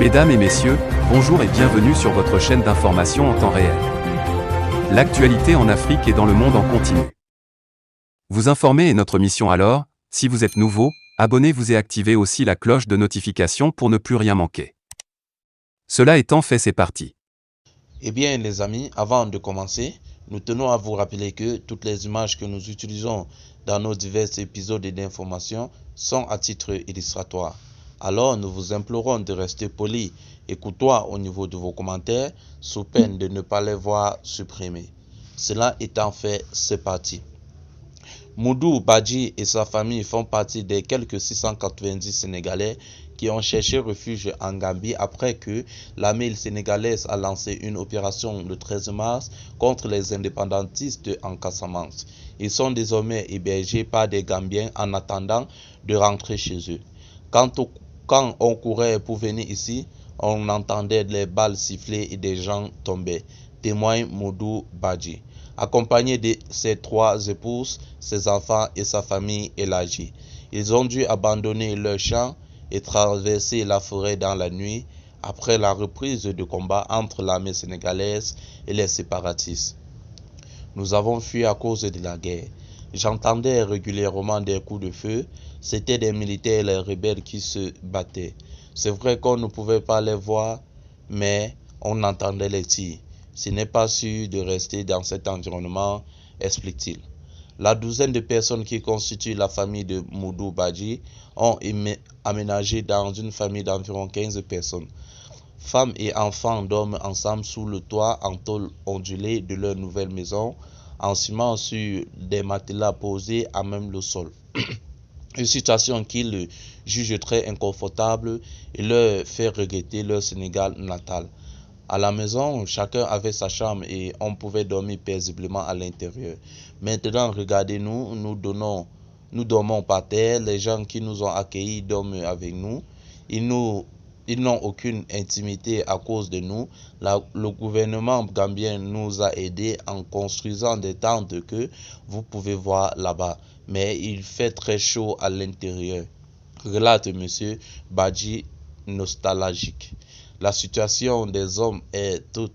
Mesdames et messieurs, bonjour et bienvenue sur votre chaîne d'information en temps réel. L'actualité en Afrique et dans le monde en continu. Vous informer est notre mission alors, si vous êtes nouveau, abonnez-vous et activez aussi la cloche de notification pour ne plus rien manquer. Cela étant fait, c'est parti. Eh bien les amis, avant de commencer, nous tenons à vous rappeler que toutes les images que nous utilisons dans nos divers épisodes d'information sont à titre illustratoire. Alors nous vous implorons de rester polis et courtois au niveau de vos commentaires, sous peine de ne pas les voir supprimés. Cela étant fait, c'est parti. Moudou Badji et sa famille font partie des quelques 690 Sénégalais qui ont cherché refuge en Gambie après que l'armée sénégalaise a lancé une opération le 13 mars contre les indépendantistes en Casamance. Ils sont désormais hébergés par des Gambiens en attendant de rentrer chez eux. Quand on courait pour venir ici, on entendait les balles siffler et des gens tomber, témoigne Moudou Badji. Accompagné de ses 3 épouses, ses enfants et sa famille élargie. Ils ont dû abandonner leur champ et traverser la forêt dans la nuit après la reprise de combat entre l'armée sénégalaise et les séparatistes. Nous avons fui à cause de la guerre. J'entendais régulièrement des coups de feu. C'étaient des militaires et les rebelles qui se battaient. C'est vrai qu'on ne pouvait pas les voir, mais on entendait les tirs. Ce n'est pas sûr de rester dans cet environnement, explique-t-il. La douzaine de personnes qui constituent la famille de Moudou Badji ont aménagé dans une famille d'environ 15 personnes. Femmes et enfants dorment ensemble sous le toit en tôle ondulée de leur nouvelle maison, en ciment sur des matelas posés à même le sol. Une situation qu'ils jugent très inconfortable et leur fait regretter leur Sénégal natal. À la maison, chacun avait sa chambre et on pouvait dormir paisiblement à l'intérieur. Maintenant, regardez-nous, nous dormons par terre, les gens qui nous ont accueillis dorment avec nous. Ils n'ont aucune intimité à cause de nous. Le gouvernement gambien nous a aidés en construisant des tentes que vous pouvez voir là-bas. Mais il fait très chaud à l'intérieur, relate M. Badji nostalgique. La situation des hommes est tout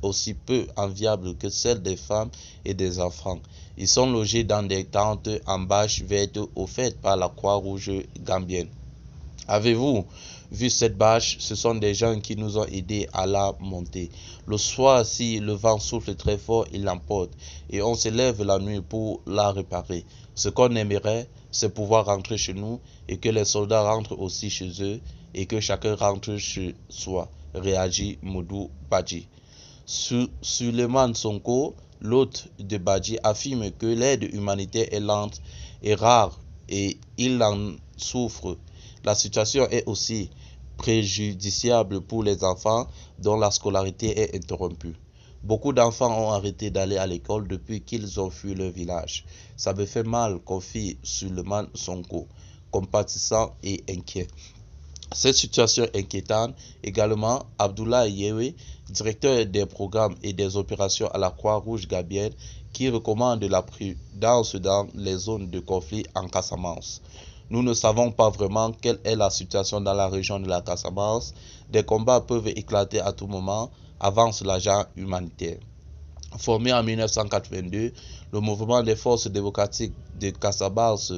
aussi peu enviable que celle des femmes et des enfants. Ils sont logés dans des tentes en bâche verte offertes par la Croix-Rouge gambienne. Avez-vous vu cette bâche? Ce sont des gens qui nous ont aidés à la monter. Le soir, si le vent souffle très fort, il l'emporte et on se lève la nuit pour la réparer. Ce qu'on aimerait, c'est pouvoir rentrer chez nous et que les soldats rentrent aussi chez eux et que chacun rentre chez soi, réagit Moudou Badji. Suleiman Sonko, l'hôte de Badji, affirme que l'aide humanitaire est lente et rare et il en souffre. La situation est aussi préjudiciable pour les enfants dont la scolarité est interrompue. Beaucoup d'enfants ont arrêté d'aller à l'école depuis qu'ils ont fui leur village. Ça me fait mal, confie Suleiman Sonko, compatissant et inquiet. Cette situation inquiétante également Abdoulaye Yewe, directeur des programmes et des opérations à la Croix-Rouge gambienne, qui recommande la prudence dans les zones de conflit en Casamance. Nous ne savons pas vraiment quelle est la situation dans la région de la Casamance. Des combats peuvent éclater à tout moment, avance l'agent humanitaire. Formé en 1982, le mouvement des forces démocratiques de Casamance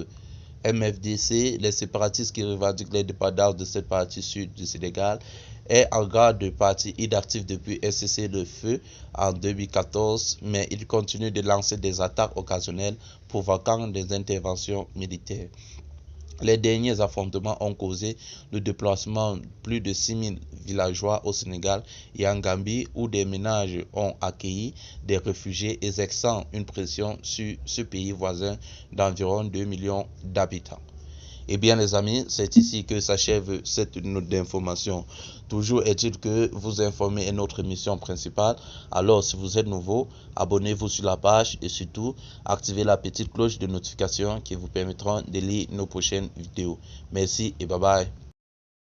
MFDC, les séparatistes qui revendiquent l'indépendance de cette partie sud du Sénégal, est en grade de parti inactif depuis un cessez-le-feu en 2014, mais il continue de lancer des attaques occasionnelles provoquant des interventions militaires. Les derniers affrontements ont causé le déplacement de plus de 6000 villageois au Sénégal et en Gambie, où des ménages ont accueilli des réfugiés, exerçant une pression sur ce pays voisin d'environ 2 millions d'habitants. Eh bien les amis, c'est ici que s'achève cette note d'information. Toujours est-il que vous informer est notre mission principale. Alors si vous êtes nouveau, abonnez-vous sur la page et surtout activez la petite cloche de notification qui vous permettra de lire nos prochaines vidéos. Merci et bye bye.